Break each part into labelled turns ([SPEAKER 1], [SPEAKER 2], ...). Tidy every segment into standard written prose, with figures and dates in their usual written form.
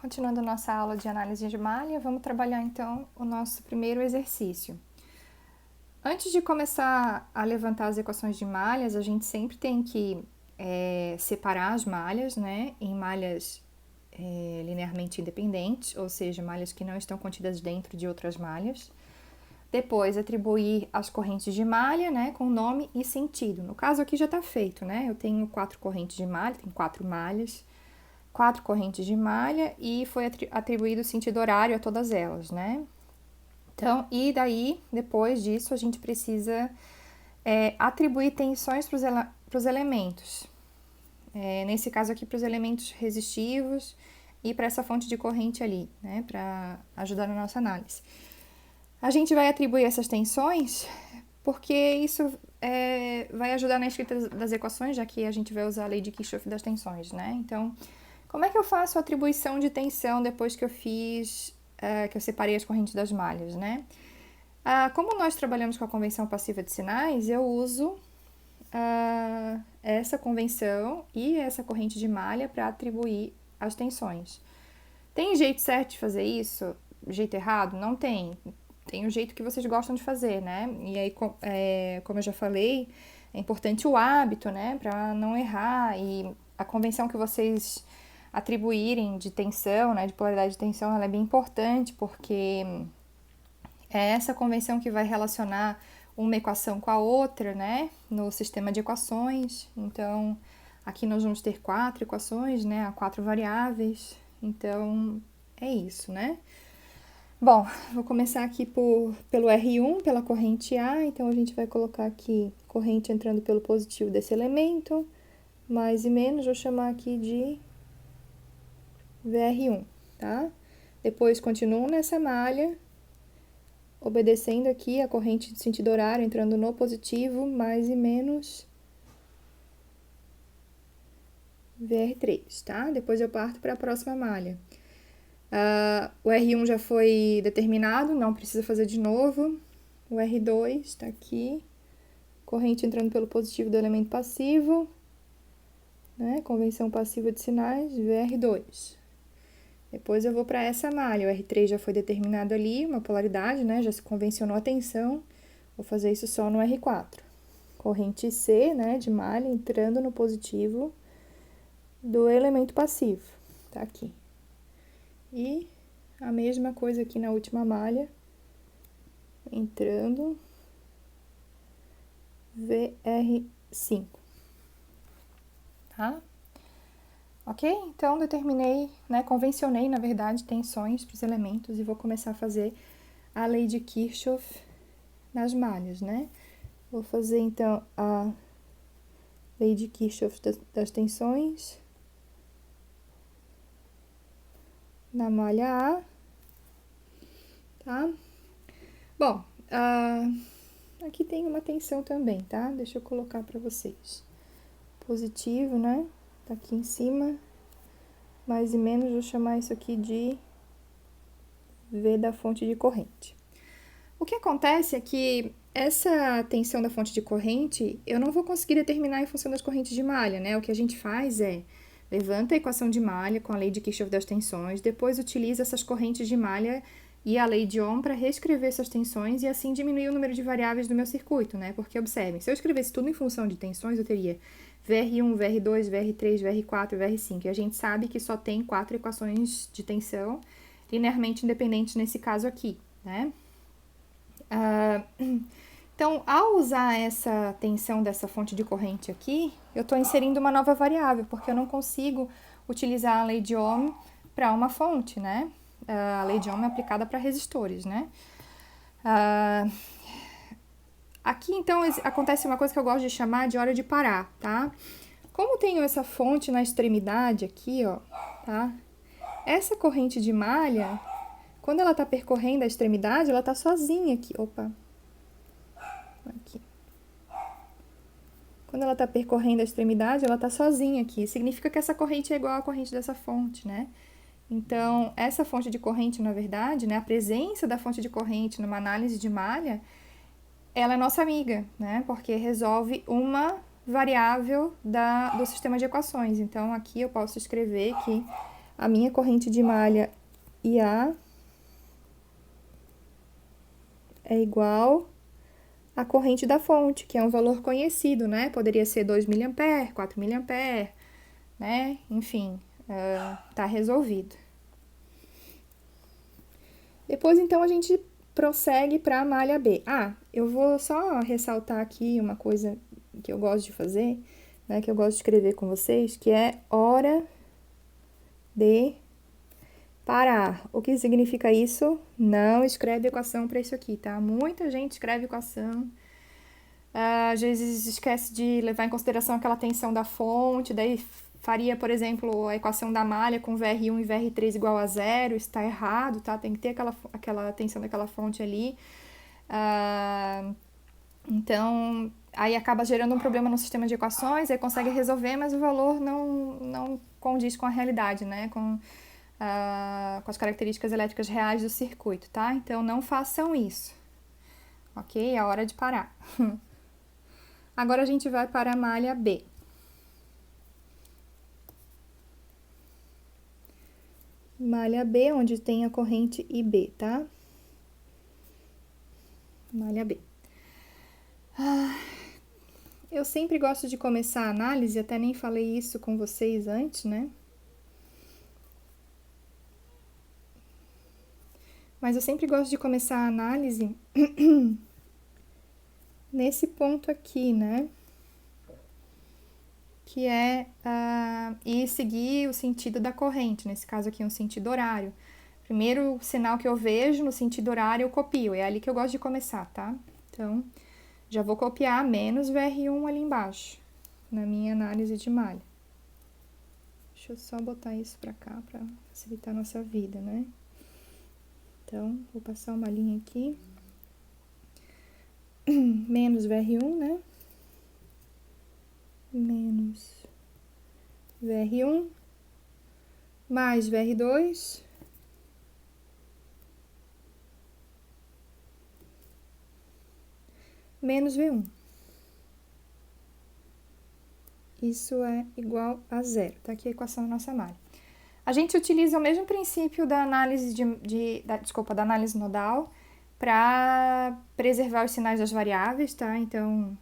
[SPEAKER 1] continuando a nossa aula de análise de malha, vamos trabalhar então o nosso primeiro exercício. Antes de começar a levantar as equações de malhas, a gente sempre tem que separar as malhas, né, em malhas linearmente independentes, ou seja, malhas que não estão contidas dentro de outras malhas. Depois, atribuir as correntes de malha, né, com nome e sentido. No caso aqui já está feito, né? Eu tenho 4 correntes de malha, tem 4 malhas, 4 correntes de malha e foi atribuído o sentido horário a todas elas, né? Então, e daí, depois disso, a gente precisa atribuir tensões para os elementos. Nesse caso aqui, para os elementos resistivos e para essa fonte de corrente ali, né? Para ajudar na nossa análise. A gente vai atribuir essas tensões porque isso vai ajudar na escrita das equações, já que a gente vai usar a lei de Kirchhoff das tensões, né? Então, como é que eu faço a atribuição de tensão depois que eu que eu separei as correntes das malhas, né? Como nós trabalhamos com a convenção passiva de sinais, eu uso essa convenção e essa corrente de malha para atribuir as tensões. Tem jeito certo de fazer isso? Jeito errado? Não tem. Tem o jeito que vocês gostam de fazer, né? E aí, como eu já falei, é importante o hábito, né? Para não errar. E a convenção que vocês atribuírem de tensão, né? De polaridade de tensão, ela é bem importante, porque é essa convenção que vai relacionar uma equação com a outra, né? No sistema de equações. Então, aqui nós vamos ter 4 equações, né? 4 variáveis. Então, é isso, né? Bom, vou começar aqui pelo R1, pela corrente A. Então, a gente vai colocar aqui corrente entrando pelo positivo desse elemento, mais e menos, vou chamar aqui de VR1, tá? Depois, continuo nessa malha, obedecendo aqui a corrente de sentido horário, entrando no positivo, mais e menos VR3, tá? Depois eu parto para a próxima malha. O R1 já foi determinado, não precisa fazer de novo. O R2 está aqui, corrente entrando pelo positivo do elemento passivo, né? Convenção passiva de sinais, VR2. Depois eu vou para essa malha, o R3 já foi determinado ali, uma polaridade, né? Já se convencionou a tensão, vou fazer isso só no R4. Corrente C, né, de malha, entrando no positivo do elemento passivo, tá aqui. E a mesma coisa aqui na última malha, entrando VR5, tá? Ok? Então, determinei, né, convencionei, na verdade, tensões para os elementos e vou começar a fazer a lei de Kirchhoff nas malhas, né? Vou fazer, então, a lei de Kirchhoff das tensões na malha A, tá? Bom, aqui tem uma tensão também, tá? Deixa eu colocar para vocês. Positivo, né? Tá aqui em cima, mais e menos, vou chamar isso aqui de V da fonte de corrente. O que acontece é que essa tensão da fonte de corrente, eu não vou conseguir determinar em função das correntes de malha, né? O que a gente faz é, levanta a equação de malha com a lei de Kirchhoff das tensões, depois utiliza essas correntes de malha e a lei de Ohm para reescrever essas tensões e assim diminuir o número de variáveis do meu circuito, né? Porque, observem, se eu escrevesse tudo em função de tensões, eu teria VR1, VR2, VR3, VR4, VR5. E a gente sabe que só tem 4 equações de tensão linearmente independentes nesse caso aqui, né? Então, ao usar essa tensão dessa fonte de corrente aqui, eu estou inserindo uma nova variável, porque eu não consigo utilizar a lei de Ohm para uma fonte, né? A lei de Ohm é aplicada para resistores, né? Aqui, então, acontece uma coisa que eu gosto de chamar de hora de parar, tá? Como tenho essa fonte na extremidade aqui, ó, tá? Essa corrente de malha, quando ela tá percorrendo a extremidade, ela tá sozinha aqui. Opa! Aqui. Quando ela tá percorrendo a extremidade, ela tá sozinha aqui. Significa que essa corrente é igual à corrente dessa fonte, né? Então, essa fonte de corrente, na verdade, né, a presença da fonte de corrente numa análise de malha, ela é nossa amiga, né? Porque resolve uma variável do sistema de equações. Então, aqui eu posso escrever que a minha corrente de malha IA é igual à corrente da fonte, que é um valor conhecido, né? Poderia ser 2 mA, 4 mA, né? Enfim, tá resolvido. Depois, então, a gente prossegue para a malha B. Eu vou só ressaltar aqui uma coisa que eu gosto de fazer, né? Que eu gosto de escrever com vocês, que é hora de parar. O que significa isso? Não escreve equação para isso aqui, tá? Muita gente escreve equação, às vezes esquece de levar em consideração aquela tensão da fonte, daí faria, por exemplo, a equação da malha com VR1 e VR3 igual a zero, isso está errado, tá? Tem que ter aquela tensão daquela fonte ali. Então, aí acaba gerando um problema no sistema de equações, aí consegue resolver, mas o valor não condiz com a realidade, né? Com as características elétricas reais do circuito, tá? Então, não façam isso, ok? É a hora de parar. Agora a gente vai para a malha B. Malha B, onde tem a corrente IB, tá? Malha B. Eu sempre gosto de começar a análise, até nem falei isso com vocês antes, né? Mas eu sempre gosto de começar a análise nesse ponto aqui, né? Que é ir seguir o sentido da corrente, nesse caso aqui um sentido horário. Primeiro sinal que eu vejo no sentido horário eu copio, é ali que eu gosto de começar, tá? Então, já vou copiar menos VR1 ali embaixo, na minha análise de malha. Deixa eu só botar isso pra cá, pra facilitar a nossa vida, né? Então, vou passar uma linha aqui. Menos VR1, né? Menos VR1 mais VR2 menos V1. Isso é igual a zero. Tá aqui a equação da nossa malha. A gente utiliza o mesmo princípio da análise da análise nodal para preservar os sinais das variáveis, tá? Então,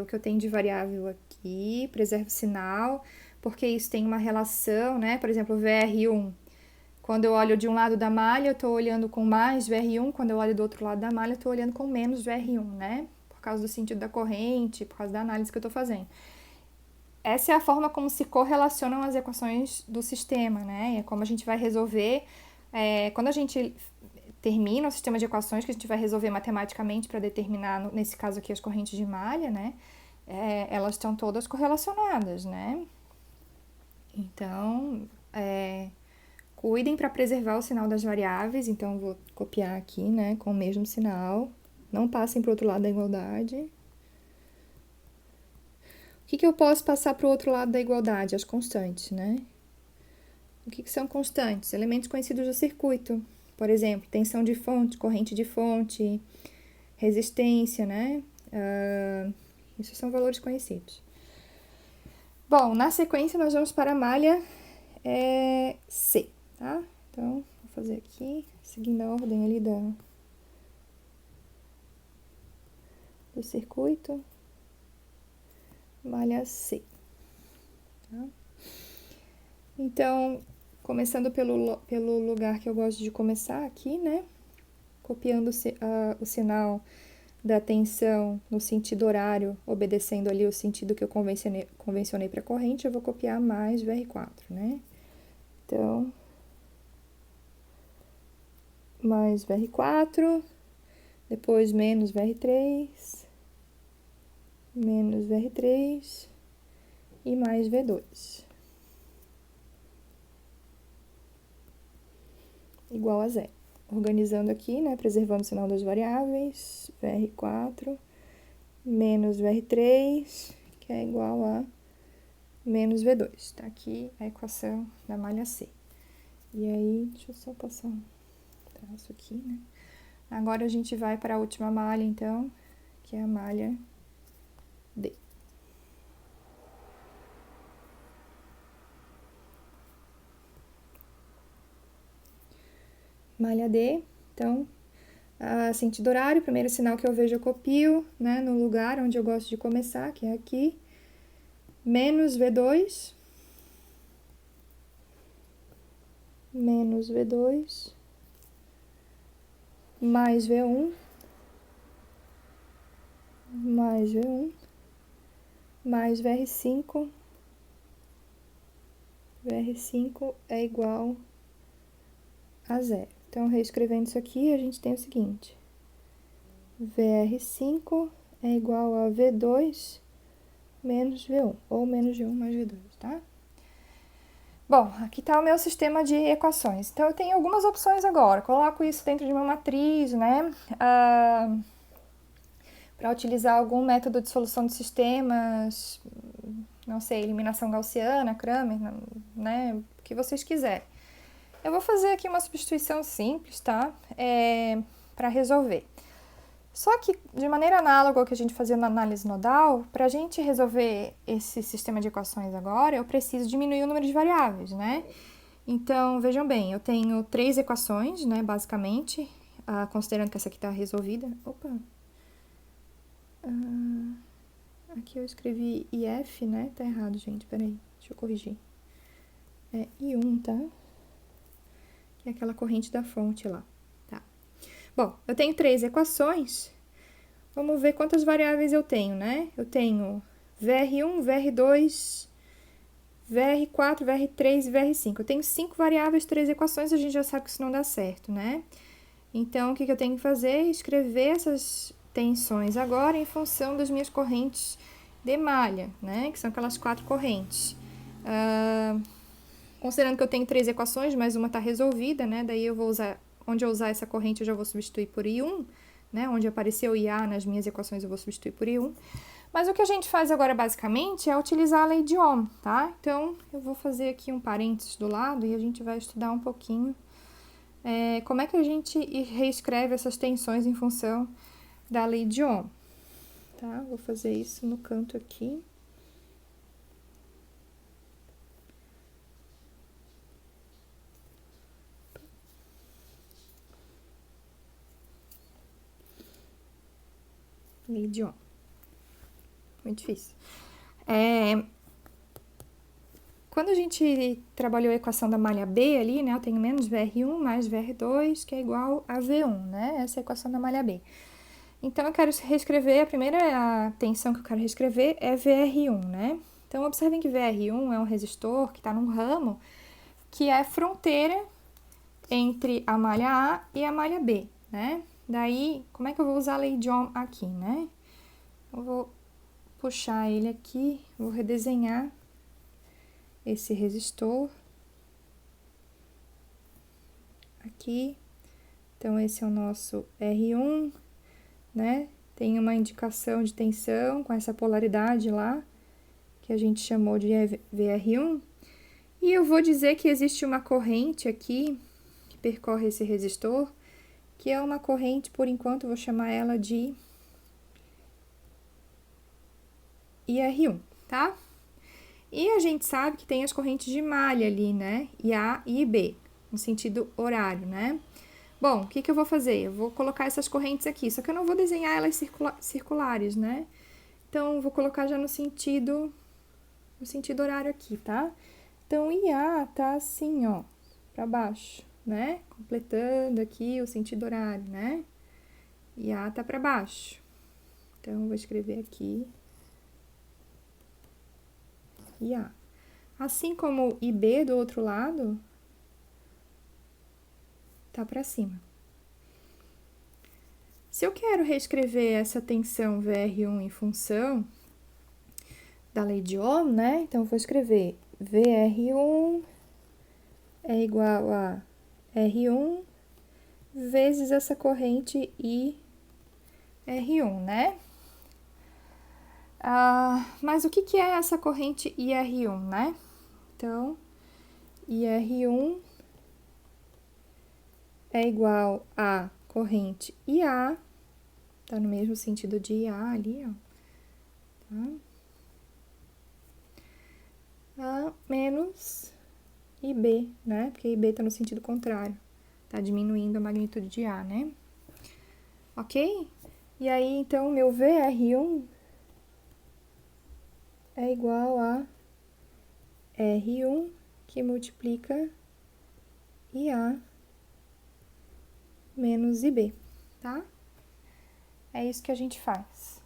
[SPEAKER 1] o que eu tenho de variável aqui, preservo o sinal, porque isso tem uma relação, né? Por exemplo, VR1. Quando eu olho de um lado da malha, eu estou olhando com mais VR1, quando eu olho do outro lado da malha, eu estou olhando com menos VR1, né? Por causa do sentido da corrente, por causa da análise que eu estou fazendo. Essa é a forma como se correlacionam as equações do sistema, né? É como a gente vai resolver. Quando a gente termina o sistema de equações que a gente vai resolver matematicamente para determinar, nesse caso aqui, as correntes de malha, né? Elas estão todas correlacionadas, né? Então, cuidem para preservar o sinal das variáveis. Então, vou copiar aqui, né? Com o mesmo sinal. Não passem para o outro lado da igualdade. O que eu posso passar para o outro lado da igualdade? As constantes, né? O que são constantes? Elementos conhecidos do circuito. Por exemplo, tensão de fonte, corrente de fonte, resistência, né? Isso são valores conhecidos. Bom, na sequência nós vamos para a malha C, tá? Então, vou fazer aqui, seguindo a ordem ali do circuito. Malha C. Tá? Então, começando pelo lugar que eu gosto de começar aqui, né? Copiando o sinal da tensão no sentido horário, obedecendo ali o sentido que eu convencionei para a corrente, eu vou copiar mais VR4, né? Então, mais VR4, depois menos VR3, menos VR3 e mais V2. Igual a zero. Organizando aqui, né, preservando o sinal das variáveis, VR4 menos VR3, que é igual a menos V2. Tá aqui a equação da malha C. E aí, deixa eu só passar um traço aqui, né? Agora a gente vai para a última malha, então, que é a malha D. malha D. Então, sentido horário, primeiro sinal que eu vejo eu copio, né, no lugar onde eu gosto de começar, que é aqui. Menos V2. Menos V2. Mais V1. Mais V1. Mais VR5. VR5 é igual a zero. Então, reescrevendo isso aqui, a gente tem o seguinte. VR5 é igual a V2 menos V1, ou menos V1 mais V2, tá? Bom, aqui está o meu sistema de equações. Então, eu tenho algumas opções agora. Coloco isso dentro de uma matriz, né? Para utilizar algum método de solução de sistemas, não sei, eliminação gaussiana, Cramer, né? O que vocês quiserem. Eu vou fazer aqui uma substituição simples, tá? Para resolver. Só que, de maneira análoga ao que a gente fazia na análise nodal, para a gente resolver esse sistema de equações agora, eu preciso diminuir o número de variáveis, né? Então, vejam bem, eu tenho 3 equações, né, basicamente, considerando que essa aqui está resolvida. Opa! Aqui eu escrevi IF, né? Tá errado, gente, peraí, deixa eu corrigir. É I1, tá? Que é aquela corrente da fonte lá. Bom, eu tenho 3 equações. Vamos ver quantas variáveis eu tenho, né? Eu tenho VR1, VR2, VR4, VR3 e VR5. Eu tenho 5 variáveis, 3 equações, a gente já sabe que isso não dá certo, né? Então, o que eu tenho que fazer? Escrever essas tensões agora em função das minhas correntes de malha, né? Que são aquelas 4 correntes. Considerando que eu tenho 3 equações, mas uma está resolvida, né? Daí eu vou usar... Onde eu usar essa corrente, eu já vou substituir por I1, né? Onde apareceu IA nas minhas equações, eu vou substituir por I1. Mas o que a gente faz agora, basicamente, é utilizar a lei de Ohm, tá? Então, eu vou fazer aqui um parênteses do lado e a gente vai estudar um pouquinho como é que a gente reescreve essas tensões em função da lei de Ohm, tá? Vou fazer isso no canto aqui. Lei de Ohm. Muito difícil. Quando a gente trabalhou a equação da malha B ali, né, eu tenho menos VR1 mais VR2, que é igual a V1, né? Essa é a equação da malha B. Então, eu quero reescrever, a primeira tensão que eu quero reescrever é VR1, né? Então, observem que VR1 é um resistor que está num ramo que é fronteira entre a malha A e a malha B, né? Daí, como é que eu vou usar a lei de Ohm aqui, né? Eu vou puxar ele aqui, vou redesenhar esse resistor aqui. Então, esse é o nosso R1, né? Tem uma indicação de tensão com essa polaridade lá, que a gente chamou de VR1. E eu vou dizer que existe uma corrente aqui, que percorre esse resistor, que é uma corrente, por enquanto, eu vou chamar ela de IR1, tá? E a gente sabe que tem as correntes de malha ali, né? IA e IB, no sentido horário, né? Bom, o que eu vou fazer? Eu vou colocar essas correntes aqui, só que eu não vou desenhar elas circulares, né? Então, eu vou colocar já no sentido horário aqui, tá? Então, IA tá assim, ó, pra baixo, né? Completando aqui o sentido horário, né? IA tá pra baixo. Então, eu vou escrever aqui IA. Assim como IB do outro lado tá para cima. Se eu quero reescrever essa tensão VR1 em função da lei de Ohm, né? Então, eu vou escrever VR1 é igual a R1 vezes essa corrente IR1, né? Mas o que é essa corrente IR1, né? Então, IR1 é igual a corrente IA, tá no mesmo sentido de IA ali, ó, tá? Menos IB, né? Porque IB tá no sentido contrário. Tá diminuindo a magnitude de A, né? Ok? E aí, então, meu VR1 é igual a R1 que multiplica IA menos IB, tá? É isso que a gente faz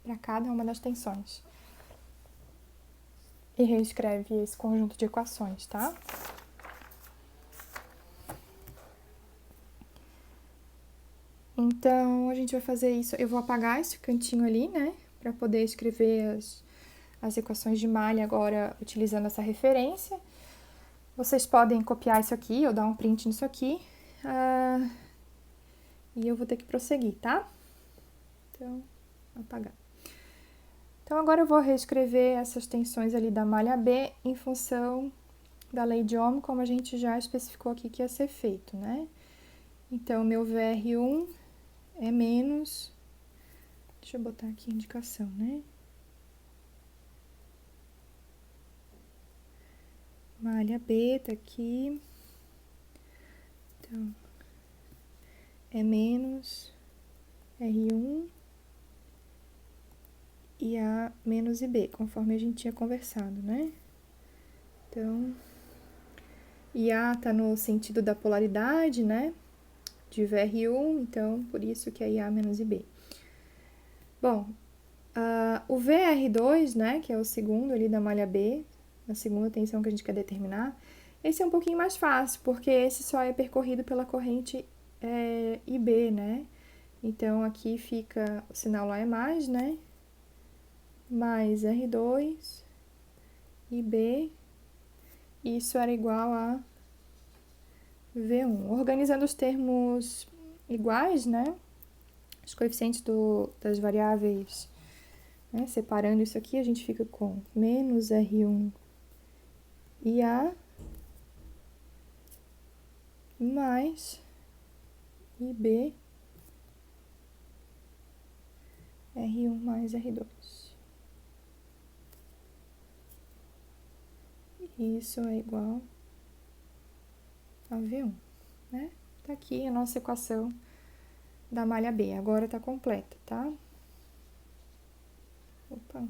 [SPEAKER 1] para cada uma das tensões. E reescreve esse conjunto de equações, tá? Então, a gente vai fazer isso. Eu vou apagar esse cantinho ali, né? Para poder escrever as equações de malha agora utilizando essa referência. Vocês podem copiar isso aqui ou dar um print nisso aqui. E eu vou ter que prosseguir, tá? Então, apagar. Então, agora eu vou reescrever essas tensões ali da malha B em função da lei de Ohm, como a gente já especificou aqui que ia ser feito, né? Então, meu VR1 é menos... Deixa eu botar aqui a indicação, né? Malha B tá aqui. Então, é menos R1 e A menos IB, conforme a gente tinha conversado, né? Então, IA tá no sentido da polaridade, né? De VR1, então, por isso que é IA menos IB. Bom, o VR2, né, que é o segundo ali da malha B, a segunda tensão que a gente quer determinar, esse é um pouquinho mais fácil, porque esse só é percorrido pela corrente IB, né? Então, aqui fica, o sinal lá é mais, né? Mais R2, IB, isso era igual a V1. Organizando os termos iguais, né? Os coeficientes das variáveis, né? Separando isso aqui, a gente fica com menos R1 IA mais IB R1 mais R2. Isso é igual a V1, né? Tá aqui a nossa equação da malha B. Agora tá completa, tá? Opa.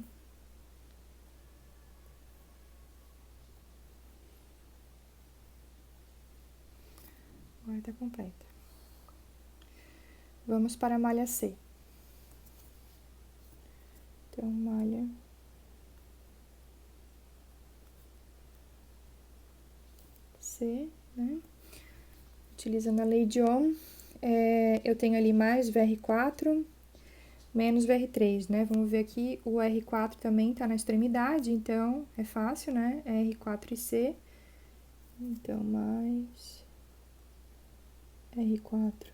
[SPEAKER 1] Agora tá completa. Vamos para a malha C. Então, malha C, né? Utilizando a lei de Ohm, eu tenho ali mais VR4 menos VR3, né? Vamos ver aqui, o R4 também tá na extremidade, então é fácil, né? R4 e C. Então, mais R4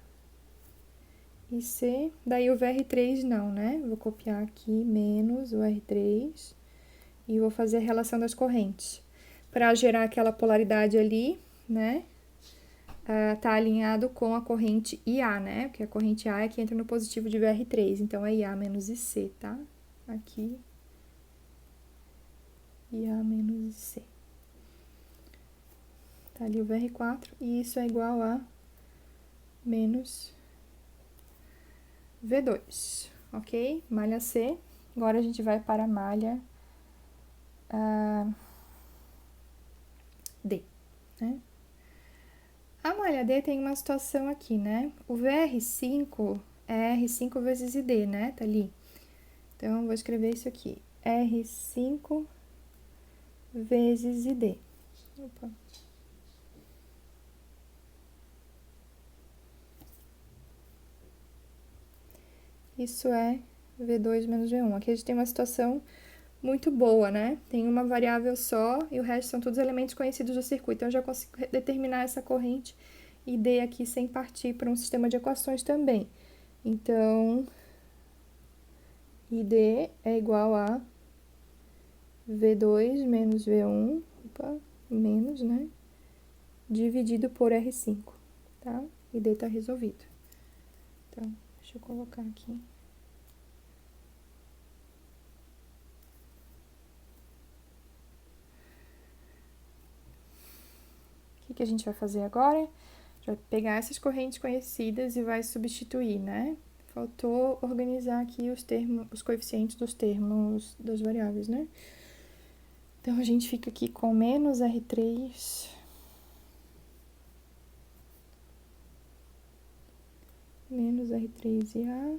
[SPEAKER 1] e C. Daí o VR3 não, né? Vou copiar aqui menos o R3 e vou fazer a relação das correntes. Para gerar aquela polaridade ali, né? Tá alinhado com a corrente IA, né? Porque a corrente A é que entra no positivo de VR3, então é IA menos IC, tá? Aqui, IA menos IC. Tá ali o VR4, e isso é igual a menos V2, ok? Malha C. Agora a gente vai para a malha D, né? A malha D tem uma situação aqui, né? O VR5 é R5 vezes ID, né? Tá ali. Então, eu vou escrever isso aqui. R5 vezes ID. Opa. Isso é V2 menos V1. Aqui a gente tem uma situação muito boa, né? Tem uma variável só e o resto são todos elementos conhecidos do circuito. Então, eu já consigo determinar essa corrente ID aqui sem partir para um sistema de equações também. Então, ID é igual a V2 menos V1, opa, menos, né? Dividido por R5, tá? ID tá resolvido. Então, deixa eu colocar aqui. que a gente vai fazer agora? A gente vai pegar essas correntes conhecidas e vai substituir, né? Faltou organizar aqui os termos, os coeficientes dos termos das variáveis, né? Então, a gente fica aqui com menos R3 menos R3IA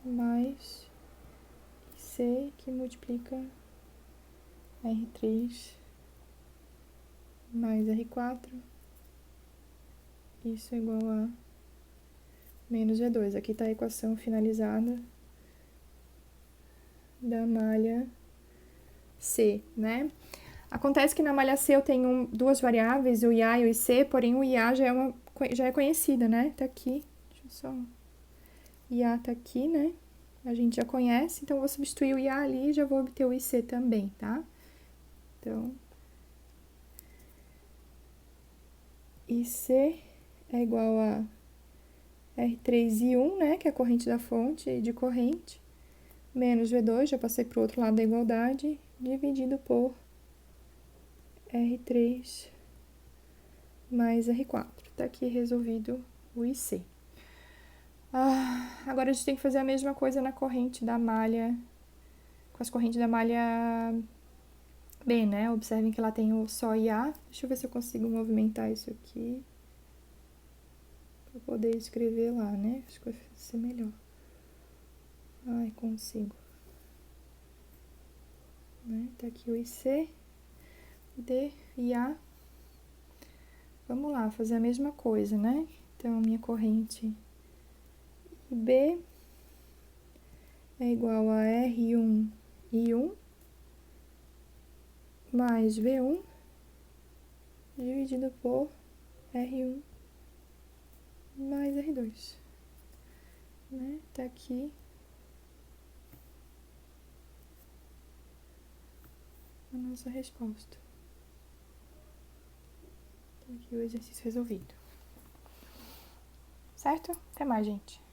[SPEAKER 1] mais C que multiplica R3 mais R4. Isso é igual a menos V2. Aqui está a equação finalizada da malha C, né? Acontece que na malha C eu tenho duas variáveis, o IA e o IC, porém o IA já é conhecida, né? Tá aqui, deixa eu só... IA tá aqui, né? A gente já conhece, então eu vou substituir o IA ali e já vou obter o IC também, tá? Então, IC é igual a R3I1, né? Que é a corrente da fonte de corrente, menos V2, já passei para o outro lado da igualdade, dividido por R3 mais R4. Tá aqui resolvido o IC. Agora a gente tem que fazer a mesma coisa na corrente da malha, com as correntes da malha B, né? Observem que lá tem o só IA. Deixa eu ver se eu consigo movimentar isso aqui para poder escrever lá, né? Acho que vai ser melhor. Ai, consigo. Né? Tá aqui o IC, D, IA. Vamos lá, fazer a mesma coisa, né? Então, minha corrente B é igual a R1 I1 mais V1 dividido por R1 mais R2. Né? Tá aqui a nossa resposta. Tá aqui o exercício resolvido. Certo? Até mais, gente.